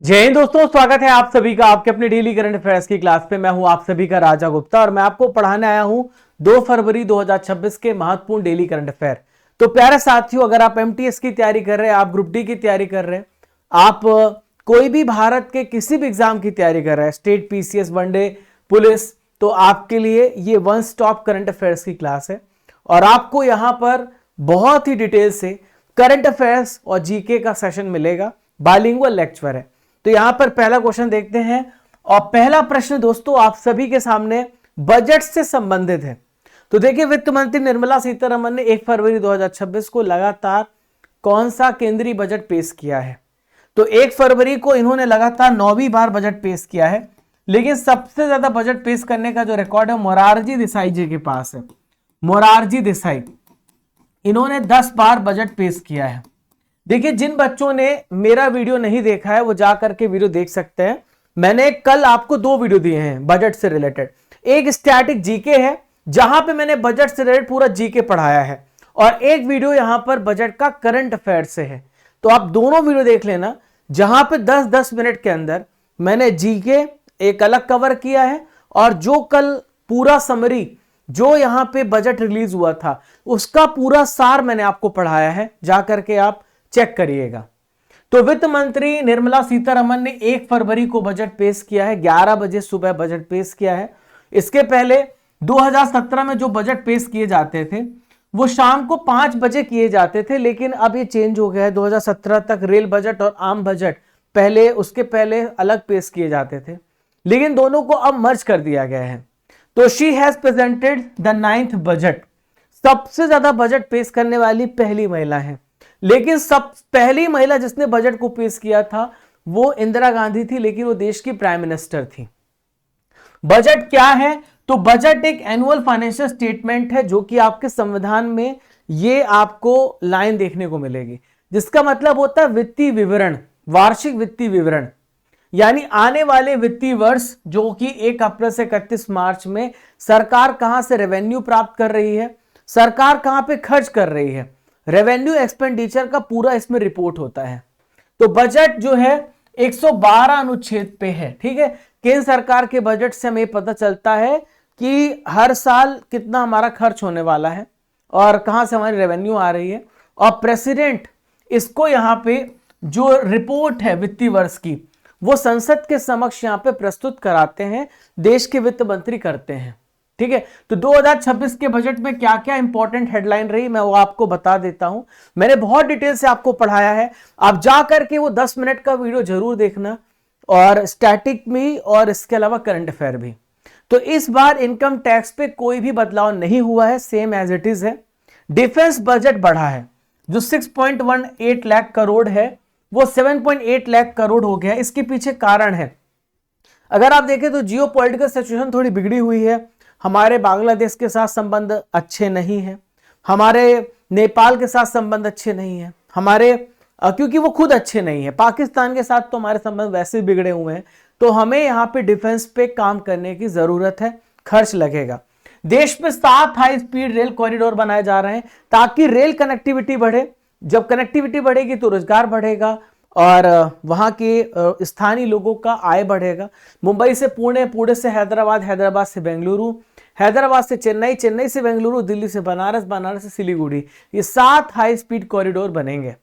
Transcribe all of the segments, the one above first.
जय हिंद दोस्तों, स्वागत है आप सभी का आपके अपने डेली करंट अफेयर्स की क्लास पे। मैं हूं आप सभी का राजा गुप्ता और मैं आपको पढ़ाने आया हूं 2 फरवरी 2026 के महत्वपूर्ण डेली करंट अफेयर। तो प्यारे साथियों, अगर आप एमटीएस की तैयारी कर रहे हैं, आप ग्रुप डी की तैयारी कर रहे हैं, आप कोई भी भारत के किसी भी एग्जाम की तैयारी कर रहे हैं, स्टेट, पीसीएस, वनडे, पुलिस, तो आपके लिए ये वन स्टॉप करंट अफेयर्स की क्लास है। और आपको यहां पर बहुत ही डिटेल से करंट अफेयर्स और जीके का सेशन मिलेगा। बाइलिंगुअल लेक्चर है। तो यहां पर पहला क्वेश्चन देखते हैं और पहला प्रश्न दोस्तों आप सभी के सामने बजट से संबंधित है। तो देखिए, वित्त मंत्री निर्मला सीतारमण ने 1 फरवरी 2026 को लगातार कौन सा केंद्रीय बजट पेश किया है? तो 1 फरवरी को इन्होंने लगातार 9वीं बार बजट पेश किया है, लेकिन सबसे ज्यादा बजट पेश करने का जो रिकॉर्ड है मोरारजी देसाई जी के पास है। मोरारजी देसाई, इन्होंने 10 बार बजट पेश किया है। देखिए, जिन बच्चों ने मेरा वीडियो नहीं देखा है वो जाकर के वीडियो देख सकते हैं। मैंने कल आपको 2 वीडियो दिए हैं बजट से रिलेटेड। एक स्टैटिक जीके है जहां पे मैंने बजट से रिलेटेड पूरा जीके पढ़ाया है, और एक वीडियो यहां पर बजट का करंट अफेयर से है। तो आप दोनों वीडियो देख लेना, जहां पे 10-10 मिनट के अंदर मैंने जीके एक अलग कवर किया है, और जो कल पूरा समरी जो यहां पे बजट रिलीज हुआ था उसका पूरा सार मैंने आपको पढ़ाया है, जाकर के आप चेक करिएगा। तो वित्त मंत्री निर्मला सीतारमण ने 1 फरवरी को बजट पेश किया है, 11 बजे सुबह बजट पेश किया है। इसके पहले 2017 में जो बजट पेश किए जाते थे वो शाम को 5 बजे किए जाते थे, लेकिन अब ये चेंज हो गया है। 2017 तक रेल बजट और आम बजट पहले, उसके पहले अलग पेश किए जाते थे, लेकिन दोनों को अब मर्ज कर दिया गया है। तो she has presented the 9th budget. सबसे ज्यादा बजट पेश करने वाली पहली महिला है, लेकिन सब पहली महिला जिसने बजट को पेश किया था वो इंदिरा गांधी थी, लेकिन वो देश की प्राइम मिनिस्टर थी। बजट क्या है? तो बजट एक एनुअल फाइनेंशियल स्टेटमेंट है, जो कि आपके संविधान में ये आपको लाइन देखने को मिलेगी, जिसका मतलब होता है वित्तीय विवरण, वार्षिक वित्तीय विवरण। यानी आने वाले वित्तीय वर्ष, जो कि 1 अप्रैल से 31 मार्च में सरकार कहां से रेवेन्यू प्राप्त कर रही है, सरकार कहां पे खर्च कर रही है, रेवेन्यू एक्सपेंडिचर का पूरा इसमें रिपोर्ट होता है। तो बजट जो है 112 अनुच्छेद पे है। ठीक है, केंद्र सरकार के बजट से हमें पता चलता है कि हर साल कितना हमारा खर्च होने वाला है और कहां से हमारी रेवेन्यू आ रही है। और प्रेसिडेंट इसको यहां पे जो रिपोर्ट है वित्तीय वर्ष की, वो संसद के समक्ष यहां पे प्रस्तुत कराते हैं, देश के वित्त मंत्री करते हैं। ठीक है, तो 2026 के बजट में क्या क्या इंपॉर्टेंट हेडलाइन रही मैं वो आपको बता देता हूं। मैंने बहुत डिटेल से आपको पढ़ाया है, आप जा करके वो 10 मिनट का वीडियो जरूर देखना, और स्टैटिक भी और इसके अलावा करंट अफेयर भी। तो इस बार इनकम टैक्स पे कोई भी बदलाव नहीं हुआ है, सेम एज इट इज है। डिफेंस बजट बढ़ा है, जो 6.18 लाख करोड़ है वो 7.8 लाख करोड़ हो गया। इसके पीछे कारण है, अगर आप देखें तो जियो पॉलिटिकल सिचुएशन थोड़ी बिगड़ी हुई है। हमारे बांग्लादेश के साथ संबंध अच्छे नहीं है, हमारे नेपाल के साथ संबंध अच्छे नहीं है, हमारे क्योंकि वो खुद अच्छे नहीं है। पाकिस्तान के साथ तो हमारे संबंध वैसे बिगड़े हुए हैं। तो हमें यहाँ पे डिफेंस पे काम करने की जरूरत है, खर्च लगेगा। देश में 7 हाई स्पीड रेल कॉरिडोर बनाए जा रहे हैं ताकि रेल कनेक्टिविटी बढ़े। जब कनेक्टिविटी बढ़ेगी तो रोजगार बढ़ेगा और वहां के स्थानीय लोगों का आय बढ़ेगा। मुंबई से पुणे, पुणे से हैदराबाद, हैदराबाद से बेंगलुरु, हैदराबाद से चेन्नई, चेन्नई से बेंगलुरु, दिल्ली से बनारस, बनारस से सिलीगुड़ी, ये 7 हाई स्पीड कॉरिडोर बनेंगे।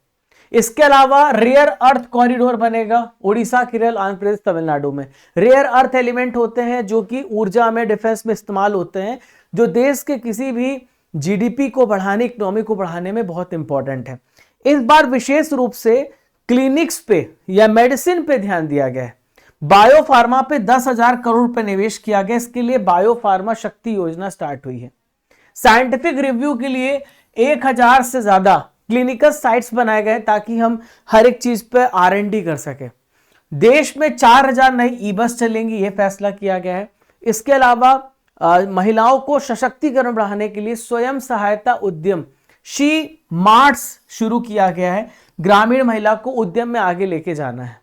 इसके अलावा रेयर अर्थ कॉरिडोर बनेगा उड़ीसा, केरल, आंध्र प्रदेश, तमिलनाडु में। रेयर अर्थ एलिमेंट होते हैं जो कि ऊर्जा में, डिफेंस में इस्तेमाल होते हैं, जो देश के किसी भी जीडीपी को बढ़ाने, इकोनॉमी को बढ़ाने में बहुत इंपॉर्टेंट है। इस बार विशेष रूप से क्लिनिक्स पे या मेडिसिन पे ध्यान दिया गया है। बायो फार्मा पे 10,000 करोड़ रुपए निवेश किया गया। इसके लिए बायो फार्मा शक्ति योजना स्टार्ट हुई है। साइंटिफिक रिव्यू के लिए 1000 से ज्यादा क्लिनिकल साइट्स बनाए गए ताकि हम हर एक चीज पे R&D कर सके। देश में 4000 नई ई बस चलेंगी, यह फैसला किया गया है। इसके अलावा महिलाओं को सशक्तिकरण बढ़ाने के लिए स्वयं सहायता उद्यम शी मार्ट्स शुरू किया गया है। ग्रामीण महिला को उद्यम में आगे लेके जाना है।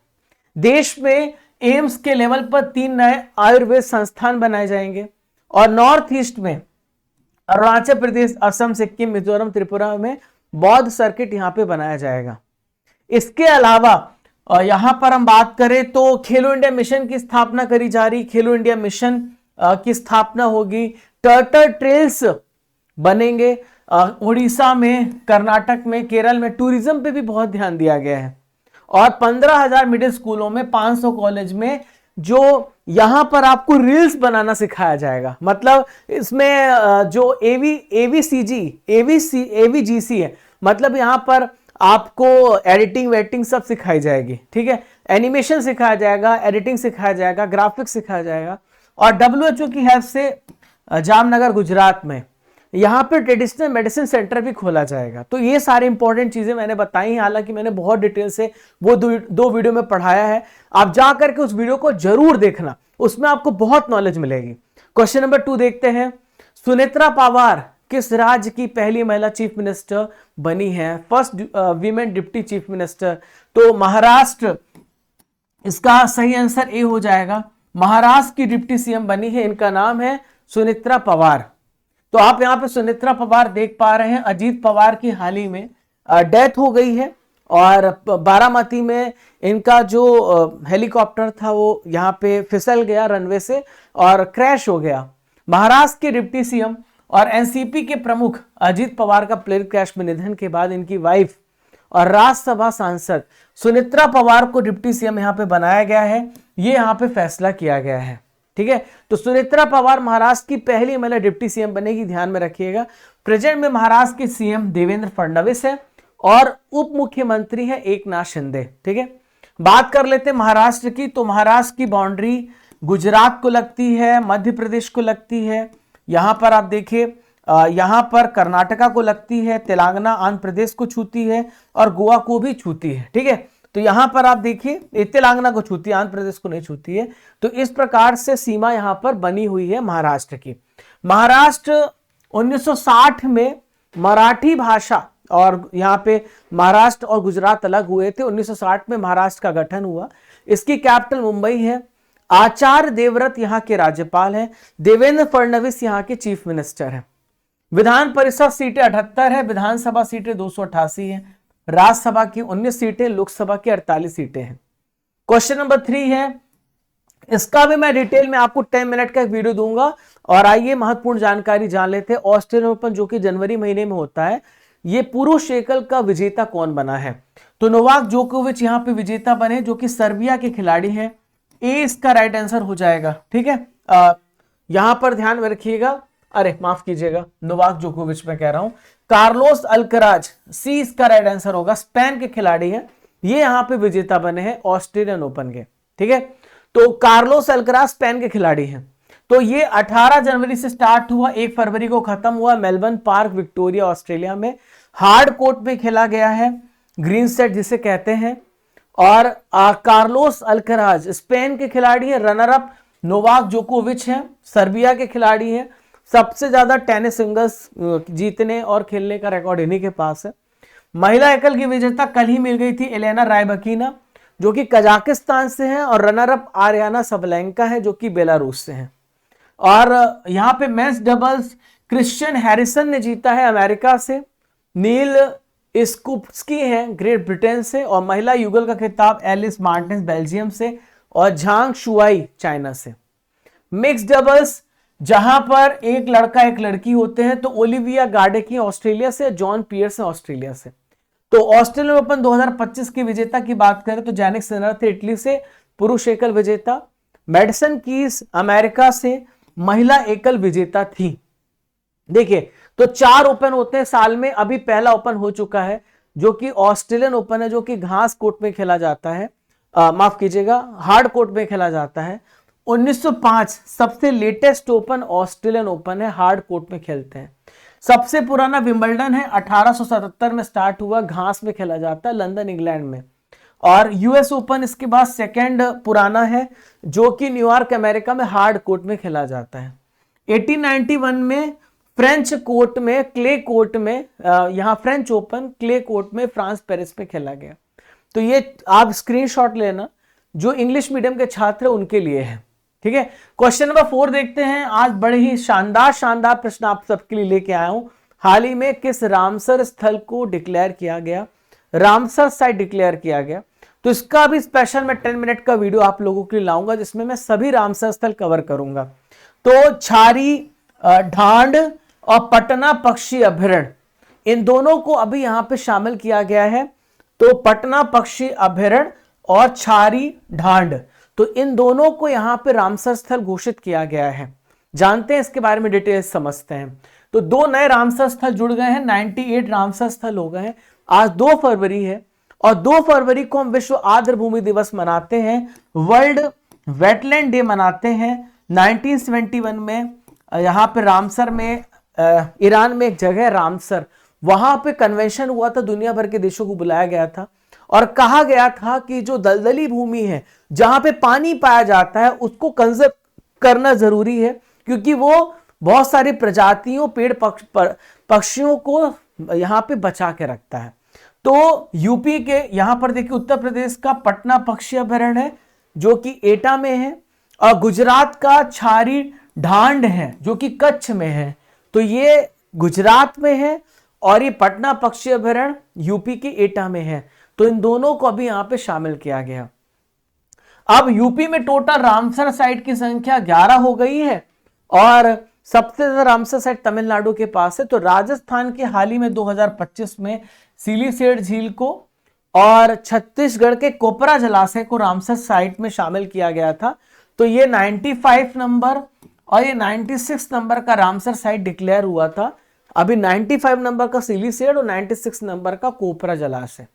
देश में एम्स के लेवल पर 3 नए आयुर्वेद संस्थान बनाए जाएंगे, और नॉर्थ ईस्ट में अरुणाचल प्रदेश, असम, सिक्किम, मिजोरम, त्रिपुरा में बौद्ध सर्किट यहां पे बनाया जाएगा। इसके अलावा और यहां पर हम बात करें तो खेलो इंडिया मिशन की स्थापना करी जा रही, खेलो इंडिया मिशन की स्थापना होगी। टर्टल ट्रेल्स बनेंगे उड़ीसा में, कर्नाटक में, केरल में। टूरिज्म पे भी बहुत ध्यान दिया गया है। और 15,000 मिडिल स्कूलों में, 500 कॉलेज में जो यहां पर आपको रील्स बनाना सिखाया जाएगा। मतलब इसमें जो एवीजीसी है, मतलब यहां पर आपको एडिटिंग वेटिंग सब सिखाई जाएगी, ठीक है। एनिमेशन सिखाया जाएगा, एडिटिंग सिखाया जाएगा, ग्राफिक्स सिखाया जाएगा। और WHO की हेल्प से जामनगर गुजरात में यहां पे ट्रेडिशनल मेडिसिन सेंटर भी खोला जाएगा। तो ये सारी इंपॉर्टेंट चीजें मैंने बताई, हालांकि मैंने बहुत डिटेल से वो दो वीडियो में पढ़ाया है। आप जा करके उस वीडियो को जरूर देखना, उसमें आपको बहुत नॉलेज मिलेगी। क्वेश्चन नंबर 2 देखते हैं। सुनेत्रा पवार किस राज्य की पहली महिला चीफ मिनिस्टर बनी है? First women deputy chief minister. तो महाराष्ट्र, इसका सही आंसर ए हो जाएगा। महाराष्ट्र की डिप्टी सीएम बनी है, इनका नाम है सुनेत्रा पवार। तो आप यहां पे सुनेत्रा पवार देख पा रहे हैं। अजीत पवार की हाल ही में डेथ हो गई है और बारामती में इनका जो हेलीकॉप्टर था वो यहां पे फिसल गया रनवे से और क्रैश हो गया। महाराष्ट्र के डिप्टी सीएम और एनसीपी के प्रमुख अजीत पवार का प्लेन क्रैश में निधन के बाद इनकी वाइफ और राज्यसभा सांसद सुनेत्रा पवार को डिप्टी सीएम यहां पे बनाया गया है। ये यहां पे फैसला किया गया है, ठीक है। तो सुनेत्रा पवार महाराष्ट्र की पहली महिला डिप्टी सीएम बनेगी, ध्यान में रखिएगा। प्रेजेंट में महाराष्ट्र के सीएम देवेंद्र फडणवीस है और उप मुख्यमंत्री है एकनाथ शिंदे, ठीक है। बात कर लेते हैं महाराष्ट्र की। तो महाराष्ट्र की बाउंड्री गुजरात को लगती है, मध्य प्रदेश को लगती है, यहां पर आप देखिए यहां पर कर्नाटका को लगती है, तेलंगाना आंध्र प्रदेश को छूती है और गोवा को भी छूती है, ठीक है। तो यहां पर आप देखिए तेलंगाना को छूती है, आंध्र प्रदेश को नहीं छूती है। तो इस प्रकार से सीमा यहां पर बनी हुई है महाराष्ट्र की। महाराष्ट्र 1960 में मराठी भाषा, और यहां पे महाराष्ट्र और गुजरात अलग हुए थे। 1960 में महाराष्ट्र का गठन हुआ। इसकी कैपिटल मुंबई है। आचार्य देवव्रत यहां के राज्यपाल हैं। देवेंद्र फडणवीस यहां के चीफ मिनिस्टर हैं। विधान परिषद सीटें 78 है, विधानसभा सीटें 288 है, राज्यसभा की 19 सीटें, लोकसभा की 48 सीटें हैं। क्वेश्चन नंबर 3 है, इसका भी मैं डिटेल में आपको 10 मिनट का एक वीडियो दूंगा। और आइए महत्वपूर्ण जानकारी जान लेते हैं। ऑस्ट्रेलियन ओपन जो कि जनवरी महीने में होता है, ये पुरुष एकल का विजेता कौन बना है? तो नोवाक जोकोविच यहां पे विजेता बने, जो कि सर्बिया के खिलाड़ी हैं। ए इसका राइट आंसर हो जाएगा, ठीक है। यहां पर ध्यान में रखिएगा, अरे माफ कीजिएगा, नोवाक जोकोविच मैं कह रहा हूं। कार्लोस अल्कराज, सी इसका राइट आंसर होगा, स्पेन के खिलाड़ी हैं। ये यहां पे विजेता बने हैं ऑस्ट्रेलियन ओपन के, ठीक है। तो कार्लोस अल्कराज स्पेन के खिलाड़ी हैं। तो ये 18 जनवरी से स्टार्ट हुआ, 1 फरवरी को खत्म हुआ मेलबर्न पार्क विक्टोरिया ऑस्ट्रेलिया में। हार्ड कोर्ट में खेला गया है, ग्रीन सेट जिसे कहते हैं। और कार्लोस अल्कराज स्पेन के खिलाड़ी है। रनर अप नोवाक जोकोविच हैं, सर्बिया के खिलाड़ी हैं। सबसे ज्यादा टेनिस सिंगल्स जीतने और खेलने का रिकॉर्ड इन्हीं के पास है। महिला एकल की विजेता कल ही मिल गई थी एलेना रायबकीना, जो कि कजाकिस्तान से हैं। और रनर अप आर्याना सबलेंका है, जो कि बेलारूस से हैं। और यहां पे मेंस डबल्स क्रिश्चियन हैरिसन ने जीता है अमेरिका से, नील स्कूप्सकी हैं ग्रेट ब्रिटेन से। और महिला युगल का खिताब एलिस मार्टिन्स बेल्जियम से और झांग शुआई चाइना से। मिक्स डबल्स जहां पर एक लड़का एक लड़की होते हैं, तो ओलिविया गार्डेकी ऑस्ट्रेलिया से, जॉन पियर्स ऑस्ट्रेलिया से। तो ऑस्ट्रेलियन ओपन 2025 की विजेता की बात करें तो जैनिक सिनर थे इटली से, पुरुष एकल विजेता। मेडिसन कीज अमेरिका से महिला एकल विजेता थी। देखिए, तो 4 ओपन होते हैं साल में। अभी पहला ओपन हो चुका है, जो कि ऑस्ट्रेलियन ओपन है, जो कि घास कोर्ट में खेला जाता है, माफ कीजिएगा हार्ड कोर्ट में खेला जाता है। 1905 सबसे लेटेस्ट ओपन ऑस्ट्रेलियन ओपन है, हार्ड कोर्ट में खेलते हैं। सबसे पुराना विंबलडन है, 1877 में स्टार्ट हुआ, घास में खेला जाता है, लंदन इंग्लैंड में। और यूएस ओपन इसके बाद सेकंड पुराना है, जो कि न्यूयॉर्क अमेरिका में हार्ड कोर्ट में खेला जाता है। 1891 में फ्रेंच कोर्ट में, क्ले कोर्ट में, यहां फ्रेंच ओपन क्ले कोर्ट में फ्रांस पेरिस में खेला गया। तो ये आप स्क्रीनशॉट लेना, जो इंग्लिश मीडियम के छात्र उनके लिए है, ठीक है। क्वेश्चन नंबर 4 देखते हैं। आज बड़े ही शानदार प्रश्न आप सबके लिए लेके आया हूं। हाल ही में किस रामसर स्थल को डिक्लेयर किया गया? रामसर साइट डिक्लेयर किया गया। तो इसका भी स्पेशल मैं 10 मिनट का वीडियो आप लोगों के लिए लाऊंगा, जिसमें मैं सभी रामसर स्थल कवर करूंगा। तो छारी, ढांड और पटना पक्षी अभयारण्य, इन दोनों को अभी यहां पे शामिल किया गया है। तो पटना पक्षी अभयारण्य और छारी ढांड, तो इन दोनों को यहां पे रामसर स्थल घोषित किया गया है। जानते हैं इसके बारे में, डिटेल्स समझते हैं। तो 2 नए रामसर स्थल जुड़ गए हैं, 98 रामसर स्थल हो गए हैं। आज 2 फरवरी है और 2 फरवरी को हम विश्व आर्द्र भूमि दिवस मनाते हैं, वर्ल्ड वेटलैंड डे मनाते हैं। 1971 में यहाँ पे रामसर में, ईरान में एक जगह रामसर, वहां पे कन्वेंशन हुआ था, दुनिया भर के देशों को बुलाया गया था और कहा गया था कि जो दलदली भूमि है, जहां पे पानी पाया जाता है, उसको कंजर्व करना जरूरी है, क्योंकि वो बहुत सारी प्रजातियों, पेड़ पक्षियों को यहां पे बचा के रखता है। तो यूपी के यहां पर देखिए, उत्तर प्रदेश का पटना पक्षी अभयारण्य है जो कि एटा में है, और गुजरात का छारी ढांड है जो कि कच्छ में है। तो ये गुजरात में है और ये पटना पक्षी अभयारण्य यूपी के एटा में है। तो इन दोनों को अभी यहां पे शामिल किया गया। अब यूपी में टोटल रामसर साइट की संख्या 11 हो गई है और सबसे ज्यादा रामसर साइट तमिलनाडु के पास है। तो राजस्थान के हाल ही में 2025 में सिलीसेट झील को और छत्तीसगढ़ के कोपरा जलाशय को रामसर साइट में शामिल किया गया था। तो ये 95 नंबर और ये 96 नंबर का रामसर साइट डिक्लेयर हुआ था। अभी 95 नंबर का सिलीसेट और 96 नंबर का कोपरा जलाशय।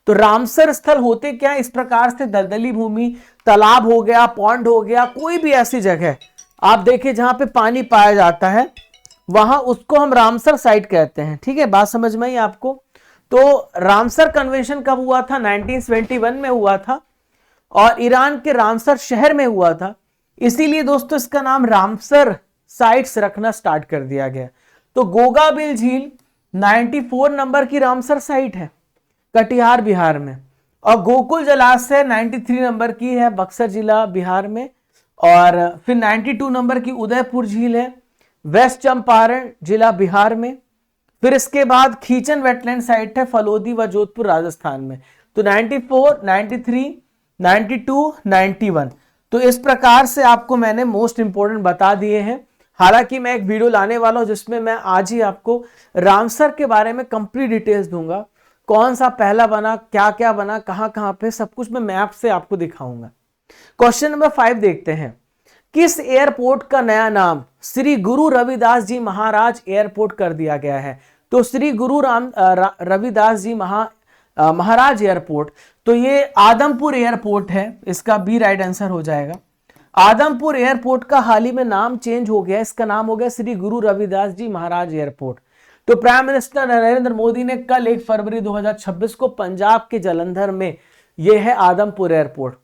तो रामसर स्थल होते क्या, इस प्रकार से दलदली भूमि, तालाब हो गया, पॉन्ड हो गया, कोई भी ऐसी जगह आप देखिए जहां पे पानी पाया जाता है, वहां उसको हम रामसर साइट कहते हैं। ठीक है, बात समझ में आई आपको। तो रामसर कन्वेंशन कब हुआ था? 1971 में हुआ था और ईरान के रामसर शहर में हुआ था। इसीलिए दोस्तों इसका नाम रामसर साइट्स रखना स्टार्ट कर दिया गया। तो गोगाबिल झील 94 नंबर की रामसर साइट है कटिहार बिहार में, और गोकुल जलाशय 93 नंबर की है बक्सर जिला बिहार में, और फिर 92 नंबर की उदयपुर झील है वेस्ट चंपारण जिला बिहार में। फिर इसके बाद खीचन वेटलैंड साइट है फलोदी व जोधपुर राजस्थान में। तो 94, 93, 92, 91, तो इस प्रकार से आपको मैंने मोस्ट इंपोर्टेंट बता दिए हैं। हालांकि मैं एक वीडियो लाने वाला हूं जिसमें मैं आज ही आपको रामसर के बारे में कंप्लीट डिटेल्स दूंगा, कौन सा पहला बना, क्या क्या बना, कहां कहां पे, सब कुछ मैं मैप से आपको दिखाऊंगा। क्वेश्चन नंबर 5 देखते हैं। किस एयरपोर्ट का नया नाम श्री गुरु रविदास जी महाराज एयरपोर्ट कर दिया गया है? तो श्री गुरु रविदास जी महाराज एयरपोर्ट, तो ये आदमपुर एयरपोर्ट है, इसका बी राइट आंसर हो जाएगा। आदमपुर एयरपोर्ट का हाल ही में नाम चेंज हो गया, इसका नाम हो गया श्री गुरु रविदास जी महाराज एयरपोर्ट। तो प्राइम मिनिस्टर नरेंद्र मोदी ने कल 1 फरवरी 2026 को पंजाब के जलंधर में, यह है आदमपुर एयरपोर्ट,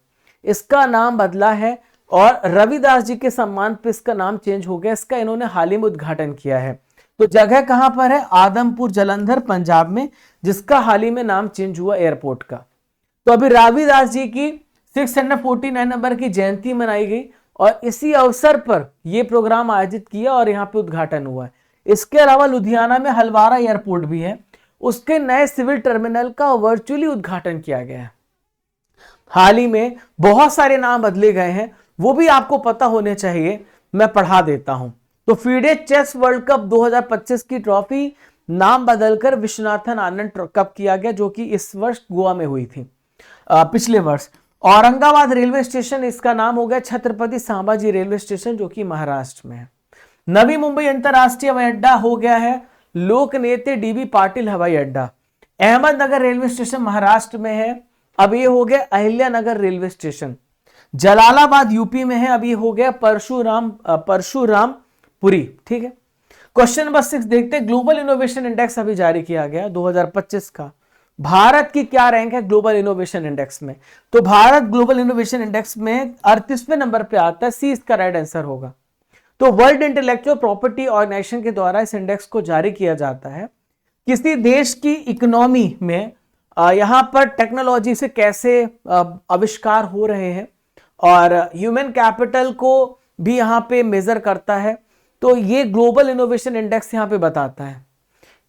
इसका नाम बदला है और रविदास जी के सम्मान पे इसका नाम चेंज हो गया। इसका इन्होंने हाल ही में उद्घाटन किया है। तो जगह कहां पर है? आदमपुर जलंधर पंजाब में, जिसका हाल ही में नाम चेंज हुआ एयरपोर्ट का। तो अभी रविदास जी की 649 नंबर की जयंती मनाई गई और इसी अवसर पर यह प्रोग्राम आयोजित किया और यहाँ पे उद्घाटन हुआ है। इसके अलावा लुधियाना में हलवारा एयरपोर्ट भी है, उसके नए सिविल टर्मिनल का वर्चुअली उद्घाटन किया गया है। हाल ही में बहुत सारे नाम बदले गए हैं, वो भी आपको पता होने चाहिए, मैं पढ़ा देता हूं। तो फीडे चेस वर्ल्ड कप 2025 की ट्रॉफी नाम बदलकर विश्वनाथन आनंद कप किया गया, जो कि इस वर्ष गोवा में हुई थी, पिछले वर्ष। औरंगाबाद रेलवे स्टेशन, इसका नाम हो गया छत्रपति संभाजी रेलवे स्टेशन, जो कि महाराष्ट्र में है। नवी मुंबई अंतरराष्ट्रीय हवाई अड्डा हो गया है लोक नेते डीबी पाटिल हवाई अड्डा। अहमदनगर रेलवे स्टेशन महाराष्ट्र में है, अब ये हो गया Ahilyanagar railway station. Jalalabad UP में है, अब ये हो गया परशुरामपुरी। ठीक है, क्वेश्चन नंबर 6 देखते हैं। ग्लोबल इनोवेशन इंडेक्स अभी जारी किया गया 2025 का। भारत की क्या रैंक है ग्लोबल इनोवेशन इंडेक्स में? तो भारत ग्लोबल इनोवेशन इंडेक्स में 38वें नंबर पे आता है, सी इसका राइट आंसर होगा। तो वर्ल्ड इंटेलेक्चुअल प्रॉपर्टी ऑर्गेनाइजेशन के द्वारा इस इंडेक्स को जारी किया जाता है। किसी देश की इकोनॉमी में यहां पर टेक्नोलॉजी से कैसे आविष्कार हो रहे हैं और ह्यूमन कैपिटल को भी यहां पे मेजर करता है। तो ये ग्लोबल इनोवेशन इंडेक्स यहां पे बताता है।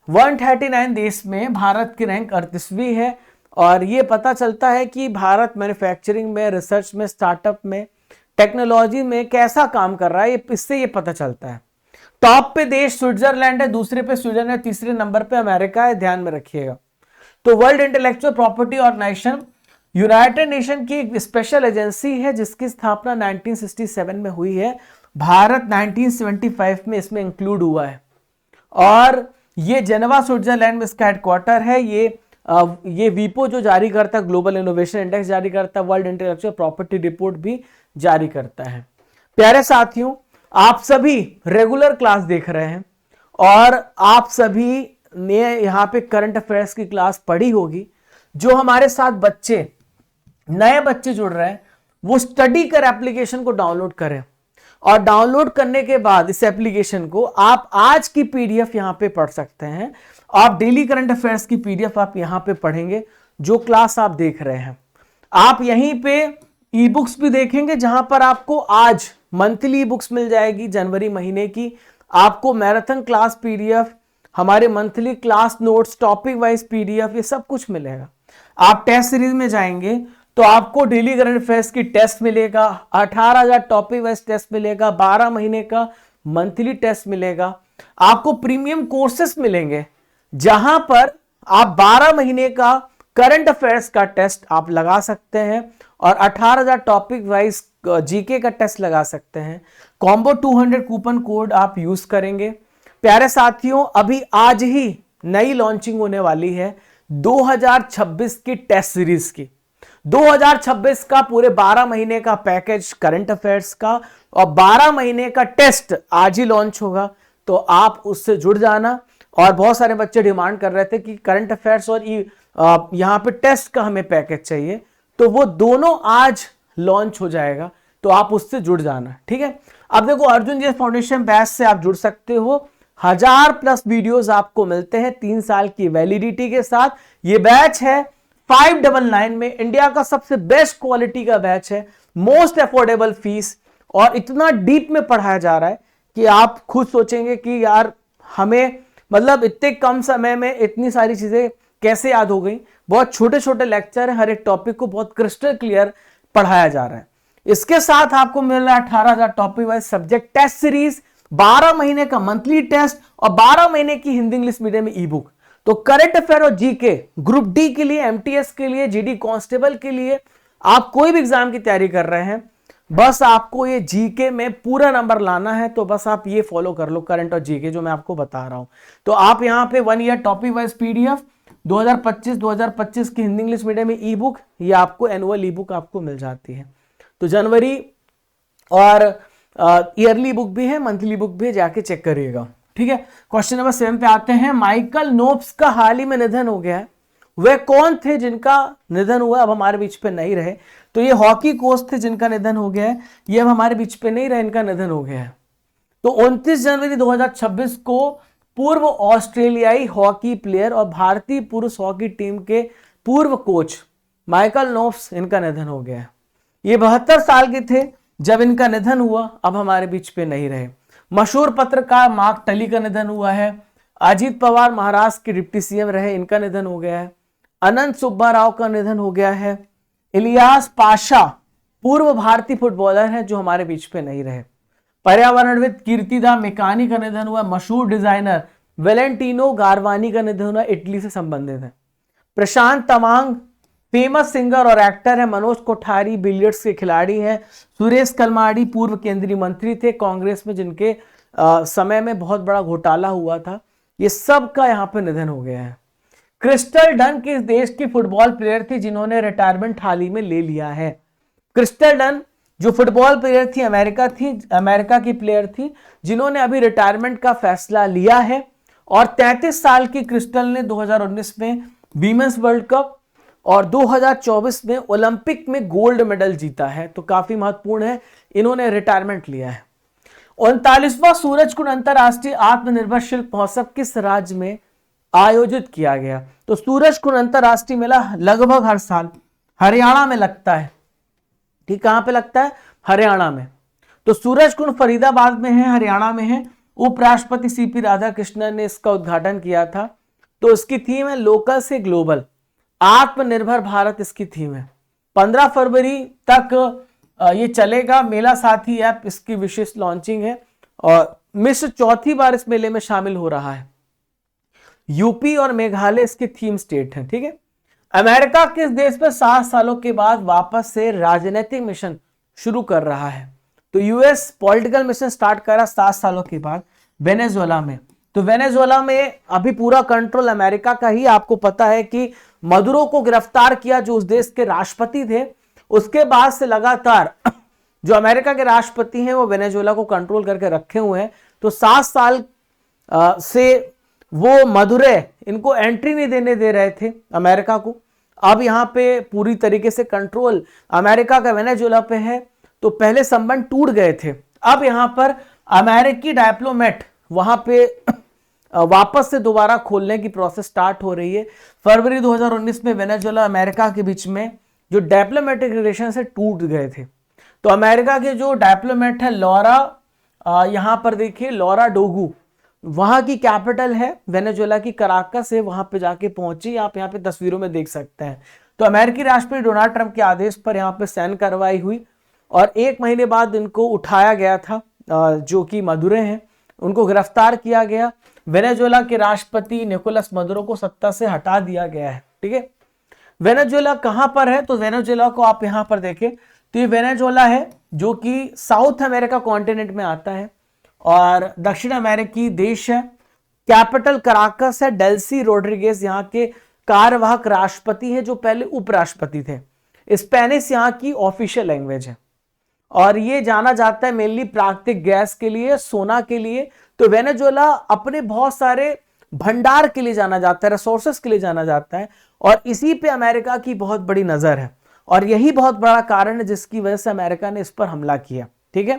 139 देश में भारत की रैंक 38वीं है और ये पता चलता है कि भारत मैन्युफैक्चरिंग में, रिसर्च में, स्टार्टअप में, टेक्नोलॉजी में कैसा काम कर रहा है, इससे ये पता चलता है। टॉप पे देश स्विट्जरलैंड है, दूसरे पे स्वीडन है, तीसरे नंबर पे अमेरिका है, ध्यान में रखिएगा। तो world intellectual property organisation united nation की एक स्पेशल एजेंसी है जिसकी स्थापना 1967 में हुई है। भारत 1975 में इसमें इंक्लूड हुआ है और ये जेनेवा स्विट्जरलैंड में इसका हेडक्वार्टर है। ये वीपो जो जारी करता है, ग्लोबल इनोवेशन इंडेक्स जारी करता है, वर्ल्ड इंटेलेक्चुअल प्रॉपर्टी रिपोर्ट भी जारी करता है। प्यारे साथियों, आप सभी रेगुलर क्लास देख रहे हैं और आप सभी ने यहाँ पे करंट अफेयर्स की क्लास पढ़ी होगी। जो हमारे साथ बच्चे, नए बच्चे जुड़ रहे हैं, वो स्टडी कर एप्लीकेशन को डाउनलोड करें और डाउनलोड करने के बाद इस एप्लीकेशन को आप आज की पीडीएफ यहां पे पढ़ सकते हैं। आप डेली करंट अफेयर्स की पीडीएफ आप यहां पे पढ़ेंगे। जो क्लास आप देख रहे हैं, आप यहीं पे ई बुक्स भी देखेंगे जहां पर आपको आज मंथली बुक्स मिल जाएगी जनवरी महीने की। आपको मैराथन क्लास पीडीएफ, हमारे monthly class notes, topic wise PDF, ये सब कुछ मिलेगा। आप टेस्ट सीरीज में जाएंगे तो आपको डेली करंट अफेयर्स की टेस्ट मिलेगा, 18,000 टॉपिक वाइज टेस्ट मिलेगा, 12 महीने का मंथली टेस्ट मिलेगा। आपको प्रीमियम कोर्सेस मिलेंगे जहां पर आप 12 महीने का करंट अफेयर्स का टेस्ट आप लगा सकते हैं और 18,000 टॉपिक वाइज जीके का टेस्ट लगा सकते हैं। कॉम्बो 200 कूपन कोड आप यूज करेंगे। प्यारे साथियों, अभी आज ही नई लॉन्चिंग होने वाली है 2026 की टेस्ट सीरीज की। 2026 का पूरे 12 महीने का पैकेज करंट अफेयर्स का और 12 महीने का टेस्ट आज ही लॉन्च होगा, तो आप उससे जुड़ जाना। और बहुत सारे बच्चे डिमांड कर रहे थे कि करंट अफेयर्स और यहां पे टेस्ट का हमें पैकेज चाहिए, तो वो दोनों आज लॉन्च हो जाएगा, तो आप उससे जुड़ जाना। ठीक है, अब देखो अर्जुन जी फाउंडेशन बैच से आप जुड़ सकते हो। 1000+ वीडियोस आपको मिलते हैं 3 साल की वैलिडिटी के साथ। ये बैच है 599 में, इंडिया का सबसे बेस्ट क्वालिटी का बैच है, मोस्ट अफोर्डेबल फीस, और इतना डीप में पढ़ाया जा रहा है कि आप खुद सोचेंगे कि यार हमें मतलब इतने कम समय में इतनी सारी चीजें कैसे याद हो गई। बहुत छोटे छोटे लेक्चर है, हर एक टॉपिक को बहुत क्रिस्टल क्लियर पढ़ाया जा रहा है। इसके साथ आपको मिल रहा है 18,000 topic wise subject test series, 12 महीने का मंथली टेस्ट और 12 महीने की हिंदी इंग्लिश मीडियम में ई बुक। तो करंट अफेयर और जीके ग्रुप डी के लिए, एमटीएस के लिए, जीडी कांस्टेबल के लिए, आप कोई भी एग्जाम की तैयारी कर रहे हैं, बस आपको ये जीके में पूरा नंबर लाना है, तो बस आप ये फॉलो कर लो करंट और जीके जो मैं आपको बता रहा हूं। तो आप यहां पे 1 ईयर टॉपिक वाइज पीडीएफ 2025 की हिंदी इंग्लिश मीडियम में ई बुक, ये आपको एनुअल ई बुक आपको मिल जाती है। तो जनवरी और ईयरली बुक भी है, मंथली बुक भी है, जाके चेक करिएगा। ठीक है, क्वेश्चन नंबर 7 पे आते हैं। माइकल नोप्स का हाल ही में निधन हो गया है। वे कौन थे जिनका निधन हुआ, अब हमारे बीच पे नहीं रहे? तो ये हॉकी कोच थे जिनका निधन हो गया है, ये अब हमारे बीच पे नहीं रहे, इनका निधन हो गया है। तो 29 जनवरी 2026 को पूर्व ऑस्ट्रेलियाई हॉकी प्लेयर और भारतीय पुरुष हॉकी टीम के पूर्व कोच माइकल नोप्स, इनका निधन हो गया है। ये 72 साल के थे जब इनका निधन हुआ, अब हमारे बीच पे नहीं रहे। मशहूर पत्रकार मार्क टली का निधन हुआ है। अजीत पवार महाराष्ट्र के डिप्टी सीएम रहे, इनका निधन हो गया है। अनंत सुब्बा राव का निधन हो गया है। इलियास पाशा पूर्व भारतीय फुटबॉलर हैं जो हमारे बीच पे नहीं रहे। पर्यावरणविद कीर्तिदा मेकानी का निधन हुआ। मशहूर डिजाइनर वेलेंटिनो गारवानी का निधन हुआ, इटली से संबंधित है। प्रशांत तमांग फेमस सिंगर और एक्टर है। मनोज कोठारी बिलियर्ड्स के खिलाड़ी हैं। सुरेश कलमाड़ी पूर्व केंद्रीय मंत्री थे कांग्रेस में, जिनके समय में बहुत बड़ा घोटाला हुआ था। ये सब का यहाँ पे निधन हो गया है। क्रिस्टल डन किस देश की फुटबॉल प्लेयर थी जिन्होंने रिटायरमेंट हाल ही में ले लिया है? क्रिस्टल डन जो फुटबॉल प्लेयर थी, अमेरिका की प्लेयर थी जिन्होंने अभी रिटायरमेंट का फैसला लिया है। और 33 साल की क्रिस्टल ने 2019 में वीमेंस वर्ल्ड कप और 2024 में ओलंपिक में गोल्ड मेडल जीता है, तो काफी महत्वपूर्ण है। इन्होंने रिटायरमेंट लिया है। 39वां सूरजकुंड अंतरराष्ट्रीय आत्मनिर्भर शिल्प महोत्सव किस राज्य में आयोजित किया गया? तो सूरजकुंड अंतरराष्ट्रीय मेला लगभग हर साल हरियाणा में लगता है। ठीक, कहां पे लगता है? हरियाणा में। तो सूरजकुंड फरीदाबाद में है, हरियाणा में है। उपराष्ट्रपति सीपी राधाकृष्णन ने इसका उद्घाटन किया था। तो इसकी थीम है लोकल से ग्लोबल। आत्मनिर्भर भारत इसकी थीम है। 15 फरवरी तक ये चलेगा मेला साथी ऐप, इसकी विशेष लॉन्चिंग है और मिस्र चौथी बार इस मेले में शामिल हो रहा है। यूपी और मेघालय इसके थीम स्टेट हैं। ठीक है, अमेरिका किस देश में 7 सालों के बाद वापस से राजनीतिक मिशन शुरू कर रहा है? तो यूएस पॉलिटिकल मिशन स्टार्ट करा 7 सालों के बाद वेनेजुएला में। तो वेनेजुएला में अभी पूरा कंट्रोल अमेरिका का ही। आपको पता है कि मदुरो को गिरफ्तार किया जो उस देश के राष्ट्रपति थे, उसके बाद से लगातार जो अमेरिका के राष्ट्रपति हैं वो वेनेजुएला को कंट्रोल करके रखे हुए हैं। तो 7 साल से वो मदुरो इनको एंट्री नहीं देने दे रहे थे अमेरिका को। अब यहाँ पे पूरी तरीके से कंट्रोल अमेरिका का वेनेजुएला पे है। तो पहले संबंध टूट गए थे, अब यहाँ पर अमेरिकी डिप्लोमेट वहां पे वापस से दोबारा खोलने की प्रोसेस स्टार्ट हो रही है। फरवरी 2019 में वेनेजुएला अमेरिका के बीच में जो डिप्लोमेटिक रिलेशन से टूट गए थे। तो अमेरिका के जो डिप्लोमेट है लॉरा, यहाँ पर देखिए लॉरा डोगू, वहां की कैपिटल है वेनेजुएला की कराकस है, वहां पे जाके पहुंची। आप यहाँ पे तस्वीरों में देख सकते हैं। तो अमेरिकी राष्ट्रपति डोनाल्ड ट्रंप के आदेश पर यहाँ पे सैन्य कार्रवाई हुई और 1 महीने बाद इनको उठाया गया था, जो कि मदुरो हैं, उनको गिरफ्तार किया गया। वेनेजुएला के राष्ट्रपति निकोलस मदुरो को सत्ता से हटा दिया गया है। ठीक है, वेनेजुएला कहां पर है? तो वेनेजुएला को आप यहां पर देखें तो ये वेनेजुएला है जो कि साउथ अमेरिका कॉन्टिनेंट में आता है और दक्षिण अमेरिकी देश है। कैपिटल कराकस है। डेल्सी रोड्रिगेज यहाँ के कार्यवाहक राष्ट्रपति हैं जो पहले उपराष्ट्रपति थे। स्पेनिश यहाँ की ऑफिशियल लैंग्वेज है और ये जाना जाता है मेनली प्राकृतिक गैस के लिए, सोना के लिए। तो वेनेजुएला अपने बहुत सारे भंडार के लिए जाना जाता है, रिसोर्सेस के लिए जाना जाता है और इसी पे अमेरिका की बहुत बड़ी नजर है और यही बहुत बड़ा कारण है जिसकी वजह से अमेरिका ने इस पर हमला किया। ठीक है,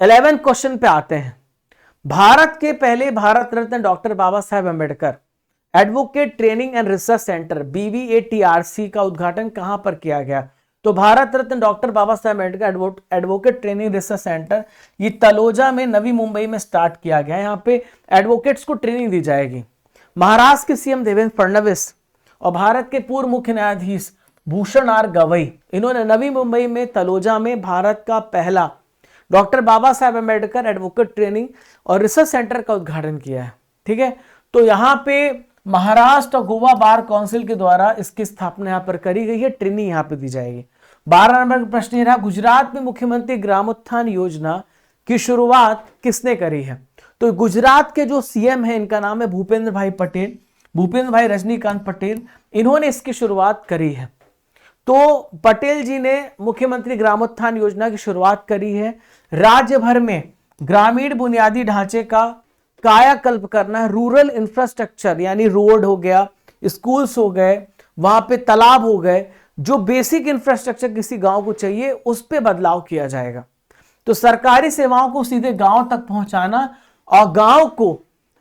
11 क्वेश्चन पे आते हैं। भारत के पहले Bharat Ratna doctor Baba Saheb Ambedkar advocate training and research centre BVATRC का उद्घाटन कहां पर किया गया? तो Bharat Ratna doctor Baba Saheb Ambedkar advocate training research centre ये तलोजा में नवी मुंबई में स्टार्ट किया गया। यहाँ पे एडवोकेट्स को ट्रेनिंग दी जाएगी। महाराष्ट्र के सीएम देवेंद्र फडणवीस और भारत के पूर्व मुख्य न्यायाधीश भूषण R गवई, इन्होंने नवी मुंबई में तलोजा में भारत का पहला doctor Baba Saheb Ambedkar advocate training और रिसर्च सेंटर का उद्घाटन किया है। ठीक है, तो यहाँ पे महाराष्ट्र और गोवा बार काउंसिल के द्वारा इसकी स्थापना यहाँ पर करी गई है। ट्रेनिंग यहाँ पे दी जाएगी। 12 नंबर का प्रश्न रहा, गुजरात में मुख्यमंत्री ग्रामोत्थान योजना की शुरुआत किसने करी है? तो गुजरात के जो सीएम है इनका नाम है भूपेंद्र भाई पटेल, भूपेंद्र भाई रजनीकांत पटेल, इन्होंने इसकी शुरुआत करी है। तो पटेल जी ने मुख्यमंत्री ग्रामोत्थान योजना की शुरुआत करी है। राज्य भर में ग्रामीण बुनियादी ढांचे का कायाकल्प करना है। रूरल इंफ्रास्ट्रक्चर यानी रोड हो गया, स्कूल्स हो गए, वहां पे तालाब हो गए, जो बेसिक इंफ्रास्ट्रक्चर किसी गांव को चाहिए उस पे बदलाव किया जाएगा। तो सरकारी सेवाओं को सीधे गांव तक पहुंचाना और गांव को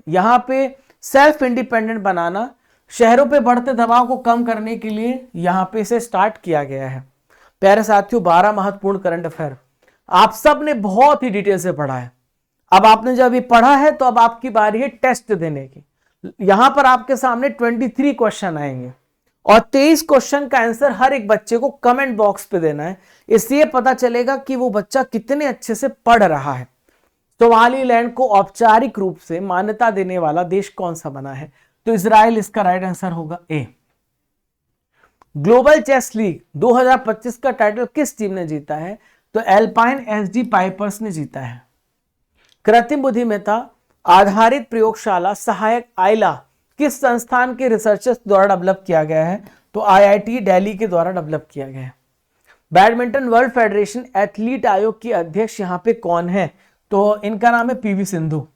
यहां पे सेल्फ इंडिपेंडेंट बनाना, शहरों पे बढ़ते दबाव को कम करने के लिए यहां पे इसे स्टार्ट किया गया है। प्यारे साथियों, 12 महत्वपूर्ण करंट अफेयर आप सब ने बहुत ही डिटेल से पढ़ा है। अब आपने जब ये पढ़ा है तो अब आपकी बारी है टेस्ट देने की। यहां पर आपके सामने 23 क्वेश्चन आएंगे और 23 क्वेश्चन का आंसर हर एक बच्चे को कमेंट बॉक्स पे देना है। इससे पता चलेगा कि वो बच्चा कितने अच्छे से पढ़ रहा है। सोमालीलैंड को औपचारिक रूप से मान्यता देने वाला देश कौन सा बना है? तो इजराइल इसका राइट आंसर होगा ए। ग्लोबल चेस लीग 2025 का टाइटल किस टीम ने जीता है? तो एल्पाइन एसडी पाइपर्स ने जीता है। कृत्रिम बुद्धिमत्ता आधारित प्रयोगशाला सहायक आइला किस संस्थान के रिसर्चर्स द्वारा डेवलप किया गया है? तो IIT दिल्ली के द्वारा डेवलप किया गया है। बैडमिंटन वर्ल्ड फेडरेशन एथलीट आयोग की अध्यक्ष यहां पे कौन है? तो इनका नाम है PV सिंधु।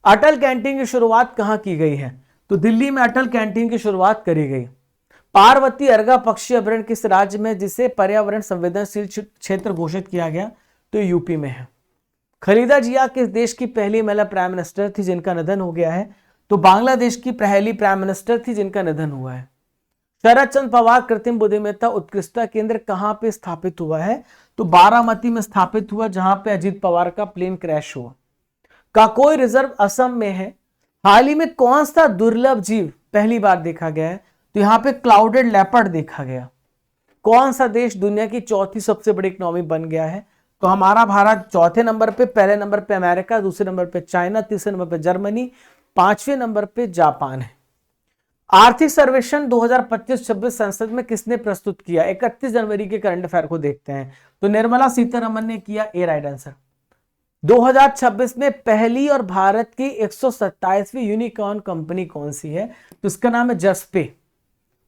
अटल कैंटीन की शुरुआत कहां की गई है? तो दिल्ली में अटल कैंटीन की शुरुआत करी गई। पार्वती अर्गा पक्षी अभयारण्य किस राज्य में जिसे पर्यावरण संवेदनशील क्षेत्र घोषित किया गया? तो यूपी में है। खलीदा जिया किस देश की पहली महिला प्राइम मिनिस्टर थी जिनका निधन हो गया है? तो बांग्लादेश की पहली प्राइम मिनिस्टर थी जिनका निधन हुआ है। शरद चंद्र पवार कृत्रिम बुद्धिमत्ता उत्कृष्टता केंद्र कहां पे स्थापित हुआ है? तो बारामती में स्थापित हुआ, जहां पे अजीत पवार का प्लेन क्रैश हुआ। काकोई रिजर्व असम में है। हाल ही में कौन सा दुर्लभ जीव पहली बार देखा गया है। तो यहाँ पे क्लाउडेड लेपर्ड देखा गया। कौन सा देश दुनिया की चौथी सबसे बड़ी इकोनॉमी बन गया है? तो हमारा भारत चौथे नंबर पे, पहले नंबर पे अमेरिका, दूसरे नंबर पे चाइना, तीसरे नंबर पे जर्मनी, पांचवें नंबर पे जापान है। आर्थिक सर्वेक्षण 2025-26 संसद में किसने प्रस्तुत किया? 31 जनवरी के करंट अफेयर को देखते हैं। तो निर्मला सीतारमन ने किया, ए राइट आंसर। 2026 में पहली और भारत की 127वीं यूनिकॉर्न कंपनी कौन सी है? तो इसका नाम है जस्पे।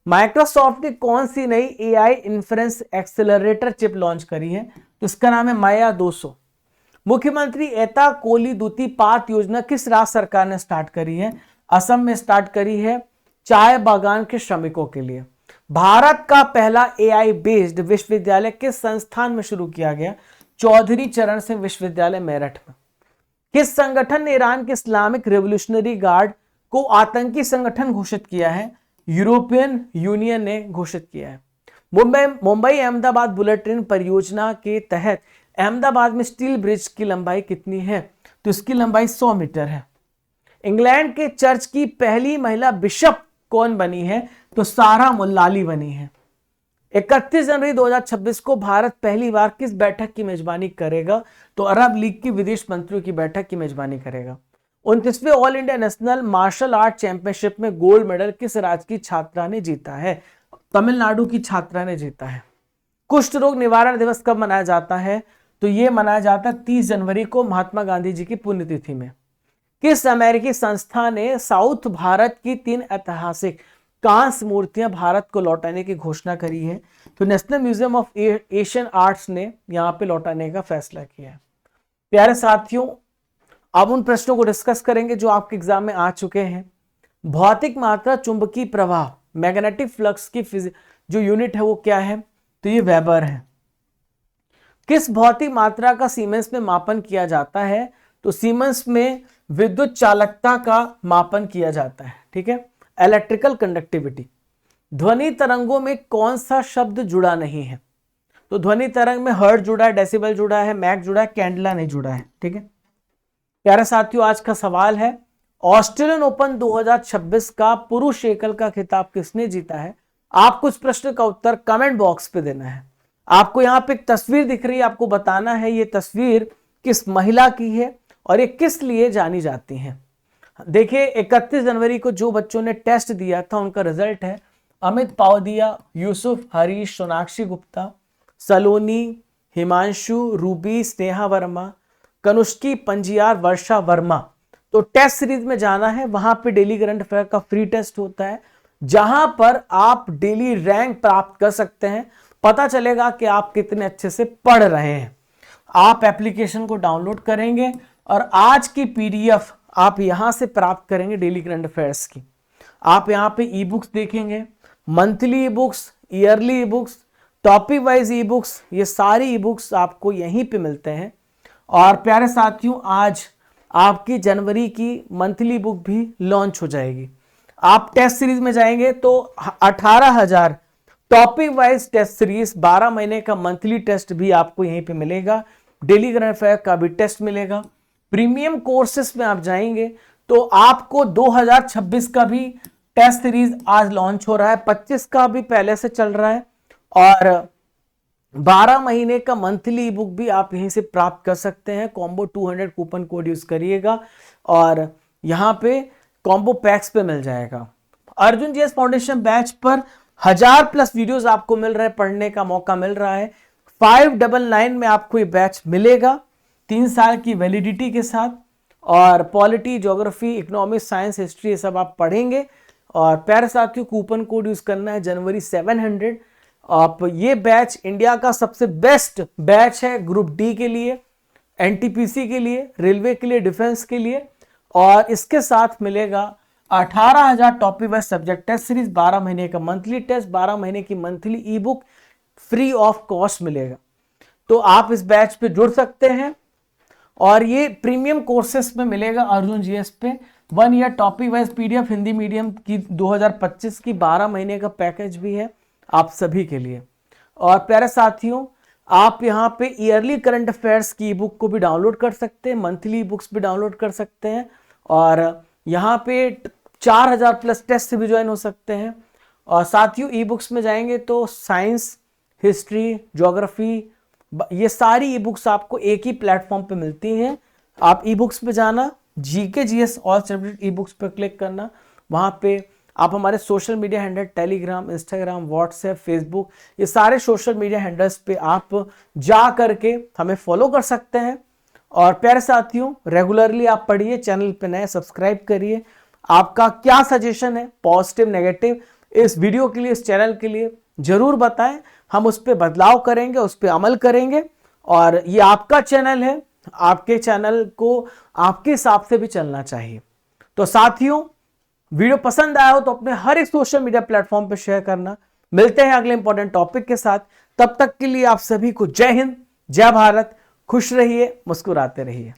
माइक्रोसॉफ्ट ने कौन सी नई AI inference accelerator chip launch करी है? तो इसका नाम है माया 200। मुख्यमंत्री एता कोली दूती पात योजना किस राज्य सरकार ने स्टार्ट करी है? असम में स्टार्ट करी है, चाय बागान के श्रमिकों के लिए। भारत का पहला एआई बेस्ड विश्वविद्यालय किस संस्थान में शुरू किया गया? चौधरी चरण सिंह विश्वविद्यालय मेरठ में। किस संगठन ने ईरान के इस्लामिक रेवोल्यूशनरी गार्ड को आतंकी संगठन घोषित किया है? यूरोपियन यूनियन ने घोषित किया है। मुंबई अहमदाबाद बुलेट ट्रेन परियोजना के तहत अहमदाबाद में स्टील ब्रिज की लंबाई कितनी है? तो इसकी लंबाई 100 मीटर है। इंग्लैंड के चर्च की पहली महिला बिशप कौन बनी है? तो सारा मुल्लाली बनी है। 31 जनवरी 2026 को भारत पहली बार किस बैठक की मेजबानी करेगा? तो अरब लीग की विदेश मंत्रियों की बैठक की मेजबानी करेगा। 29वें all India national martial art championship में गोल्ड मेडल किस राज्य की छात्रा ने जीता है? तमिलनाडु की छात्रा ने जीता है। कुष्ठ रोग निवारण दिवस कब मनाया जाता है? तो यह मनाया जाता है 30 जनवरी को, महात्मा गांधी जी की पुण्यतिथि में। किस अमेरिकी संस्था ने साउथ भारत की 3 ऐतिहासिक कांस्य मूर्तियां भारत को लौटाने की घोषणा करी है? तो national museum of Asian arts ने यहां पे लौटाने का फैसला किया है। प्यारे साथियों, अब उन प्रश्नों को डिस्कस करेंगे जो आपके एग्जाम में आ चुके हैं। भौतिक मात्रा चुंबकीय प्रवाह मैग्नेटिक फ्लक्स की जो यूनिट है वो क्या है? तो ये वेबर है। किस भौतिक मात्रा का सीमेंस में मापन किया जाता है? तो सीमेंस में विद्युत चालकता का मापन किया जाता है। ठीक है, इलेक्ट्रिकल कंडक्टिविटी। ध्वनि तरंगों में कौन सा शब्द जुड़ा नहीं है? तो ध्वनि तरंग में हर्ट्ज जुड़ा है, डेसिबल जुड़ा है, मैक जुड़ा है, कैंडेला नहीं जुड़ा है। ठीक है प्यारे साथियों, आज का सवाल है ऑस्ट्रेलियन ओपन 2026 का पुरुष एकल का खिताब किसने जीता है? आपको इस प्रश्न का उत्तर कमेंट बॉक्स पे देना है। आपको यहाँ पे एक तस्वीर दिख रही है, आपको बताना है ये तस्वीर किस महिला की है और ये किस लिए जानी जाती है। देखिए 31 जनवरी को जो बच्चों ने टेस्ट दिया था उनका रिजल्ट है अमित पावदिया, यूसुफ, हरीश, सोनाक्षी गुप्ता, सलोनी, हिमांशु, रूबी, स्नेहा वर्मा, कनुष्की, पंजियार, वर्षा वर्मा। तो टेस्ट सीरीज में जाना है, वहां पे डेली करंट अफेयर का फ्री टेस्ट होता है जहां पर आप डेली रैंक प्राप्त कर सकते हैं। पता चलेगा कि आप कितने अच्छे से पढ़ रहे हैं। आप एप्लीकेशन को डाउनलोड करेंगे और आज की पीडीएफ आप यहां से प्राप्त करेंगे डेली करंट अफेयर्स की। आप यहां पे ई बुक्स देखेंगे, monthly e books, yearly e books, topic wise e books, ये सारी ई बुक्स आपको यहीं पे मिलते हैं। और प्यारे साथियों, आज आपकी जनवरी की मंथली बुक भी लॉन्च हो जाएगी। आप टेस्ट सीरीज में जाएंगे तो 18,000 टॉपिक वाइज टेस्ट सीरीज, 12 महीने का मंथली टेस्ट भी आपको यहीं पे मिलेगा। डेली करंट अफेयर का भी टेस्ट मिलेगा। प्रीमियम कोर्सेस में आप जाएंगे तो आपको 2026 का भी टेस्ट सीरीज आज लॉन्च हो रहा है, 25 का भी पहले से चल रहा है और 12 महीने का मंथली ई बुक भी आप यहीं से प्राप्त कर सकते हैं। कॉम्बो 200 कूपन कोड यूज करिएगा और यहाँ पे कॉम्बो पैक्स पे मिल जाएगा। अर्जुन जीएस फाउंडेशन बैच पर 1000+ वीडियोस आपको मिल रहे हैं, पढ़ने का मौका मिल रहा है। 599 में आपको ये बैच मिलेगा 3 साल की वैलिडिटी के साथ और polity, geography, economics, science, history ये सब आप पढ़ेंगे। और प्यारे साथियों, कूपन कोड यूज करना है जनवरी 700। आप ये बैच इंडिया का सबसे बेस्ट बैच है ग्रुप डी के लिए, एनटीपीसी के लिए, रेलवे के लिए, डिफेंस के लिए। और इसके साथ मिलेगा 18,000 topic wise subject test series, 12 महीने का मंथली टेस्ट, 12 महीने की monthly e book free of cost मिलेगा। तो आप इस बैच पे जुड़ सकते हैं और ये प्रीमियम कोर्सेस में मिलेगा अर्जुन जीएस पे 1 year topic wise PDF Hindi medium की 2025 की 12 महीने का पैकेज भी है आप सभी के लिए। और प्यारे साथियों, आप यहाँ पे ईयरली करंट अफेयर्स की बुक को भी डाउनलोड कर सकते हैं, मंथली बुक्स भी डाउनलोड कर सकते हैं। और यहाँ पे 4000 प्लस टेस्ट से भी ज्वाइन हो सकते हैं। और साथियों ई बुक्स में जाएंगे तो साइंस, हिस्ट्री, ज्योग्राफी, ये सारी ई बुक्स आपको एक ही प्लेटफॉर्म पे मिलती हैं। आप ई बुक्स पे जाना, GK GS all subject e books पे क्लिक करना, वहां पे आप हमारे social media handle Telegram, Instagram, WhatsApp, Facebook, ये सारे सोशल मीडिया हैंडल्स पे आप जा करके हमें फॉलो कर सकते हैं। और प्यारे साथियों, रेगुलरली आप पढ़िए, चैनल पे नए सब्सक्राइब करिए। आपका क्या सजेशन है, पॉजिटिव, नेगेटिव, इस वीडियो के लिए, इस चैनल के लिए जरूर बताएं। हम उस पर बदलाव करेंगे, उस पर अमल करेंगे। और ये आपका चैनल है, आपके चैनल को आपके हिसाब से भी चलना चाहिए। तो साथियों, वीडियो पसंद आया हो तो अपने हर एक सोशल मीडिया प्लेटफॉर्म पे शेयर करना। मिलते हैं अगले इंपॉर्टेंट टॉपिक के साथ। तब तक के लिए आप सभी को जय हिंद, जय भारत, खुश रहिए, मुस्कुराते रहिए।